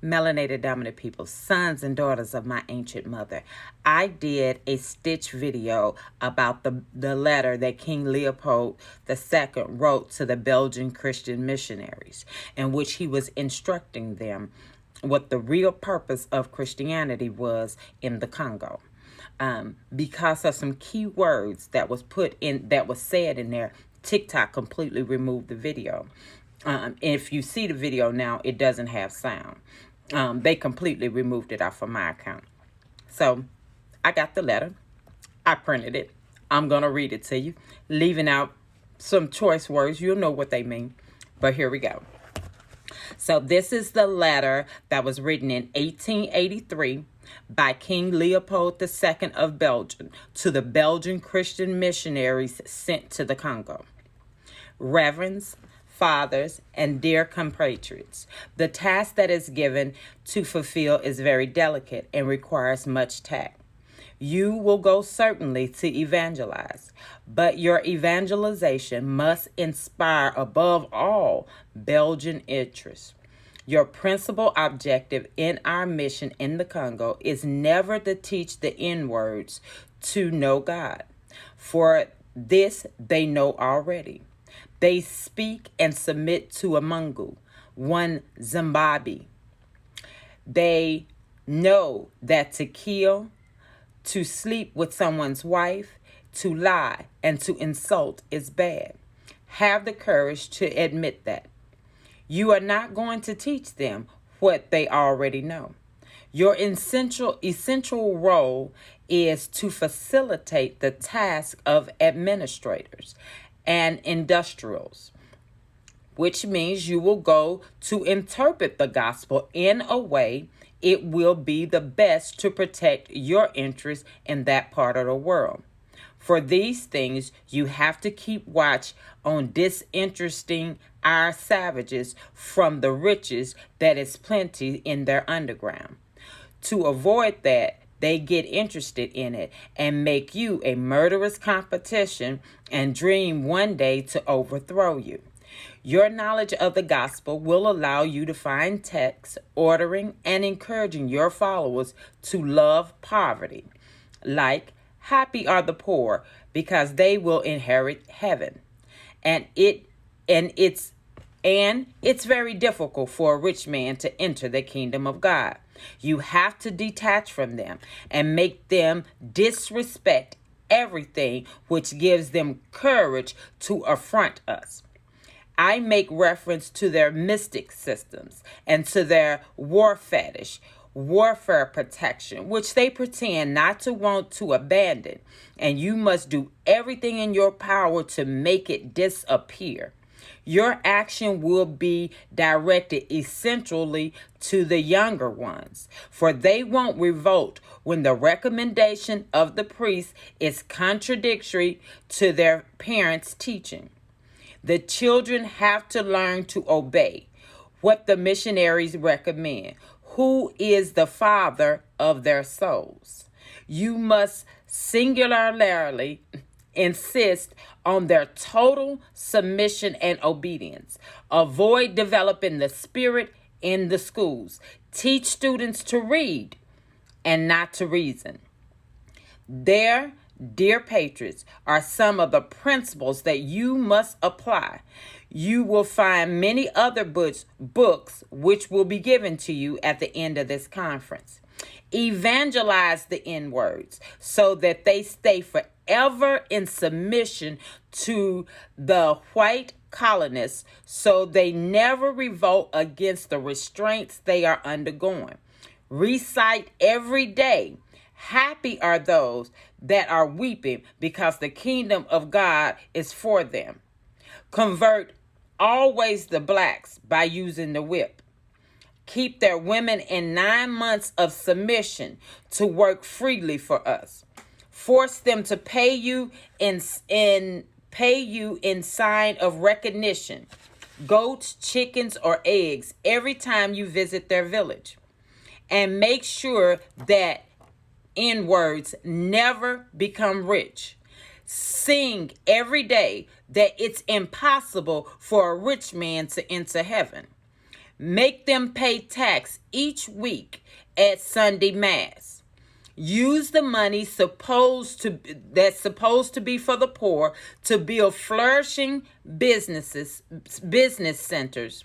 Melanated dominant people, sons and daughters of my ancient mother. I did a stitch video about the letter that King Leopold II wrote to the Belgian Christian missionaries, in which he was instructing them what the real purpose of Christianity was in the Congo. Because of some key words that was said in there, TikTok completely removed the video. If you see the video now, it doesn't have sound. They completely removed it off of my account. So I got the letter. I printed it. I'm going to read it to you, leaving out some choice words. You'll know what they mean. But here we go. So this is the letter that was written in 1883 by King Leopold II of Belgium to the Belgian Christian missionaries sent to the Congo. Reverends, fathers, and dear compatriots, the task that is given to fulfill is very delicate and requires much tact. You will go certainly to evangelize, but your evangelization must inspire above all Belgian interests. Your principal objective in our mission in the Congo is never to teach the N-words to know God, for this they know already. They speak and submit to a Mungu, one Zimbabwe. They know that to kill, to sleep with someone's wife, to lie, and to insult is bad. Have the courage to admit that. You are not going to teach them what they already know. Your essential role is to facilitate the task of administrators and industrials, which means you will go to interpret the gospel in a way it will be the best to protect your interests in that part of the world. For these things, you have to keep watch on disinteresting our savages from the riches that is plenty in their underground. To avoid that, they get interested in it and make you a murderous competition and dream one day to overthrow you. Your knowledge of the gospel will allow you to find texts ordering and encouraging your followers to love poverty, like happy are the poor because they will inherit heaven. And it's very difficult for a rich man to enter the kingdom of God. You have to detach from them and make them disrespect everything which gives them courage to affront us. I make reference to their mystic systems and to their war fetish, warfare protection, which they pretend not to want to abandon, and you must do everything in your power to make it disappear. Your action will be directed essentially to the younger ones, for they won't revolt when the recommendation of the priest is contradictory to their parents' teaching. The children have to learn to obey what the missionaries recommend. Who is the father of their souls? You must singularly insist on their total submission and obedience. Avoid developing the spirit in the schools. Teach students to read and not to reason. There, dear patriots, are some of the principles that you must apply. You will find many other books which will be given to you at the end of this conference. Evangelize the N-words so that they stay forever in submission to the white colonists, so they never revolt against the restraints they are undergoing. Recite every day, happy are those that are weeping because the kingdom of God is for them. Convert always the blacks by using the whip. Keep their women in 9 months of submission to work freely for us. Force them to pay you in sign of recognition, goats, chickens, or eggs every time you visit their village. And make sure that N-words never become rich. Sing every day that it's impossible for a rich man to enter heaven. Make them pay tax each week at Sunday Mass. Use the money that's supposed to be for the poor to build flourishing business centers.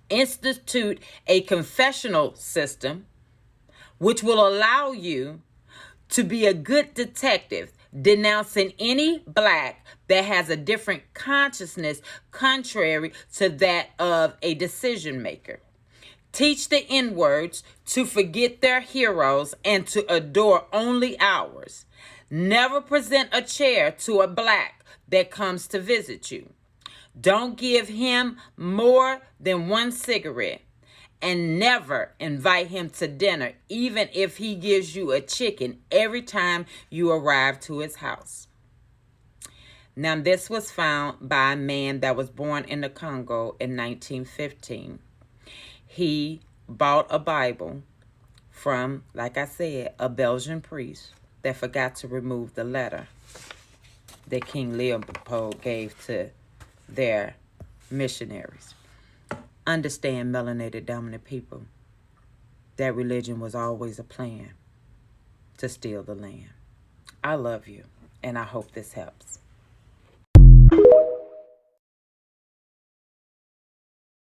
Institute a confessional system which will allow you to be a good detective, denouncing any black that has a different consciousness contrary to that of a decision maker. Teach the N-words to forget their heroes and to adore only ours. Never present a chair to a black that comes to visit you. Don't give him more than one cigarette. And never invite him to dinner, even if he gives you a chicken every time you arrive to his house. Now, this was found by a man that was born in the Congo in 1915. He bought a Bible from, like I said, a Belgian priest that forgot to remove the letter that King Leopold gave to their missionaries. Understand, melanated dominant people, that religion was always a plan to steal the land. I love you, and I hope this helps.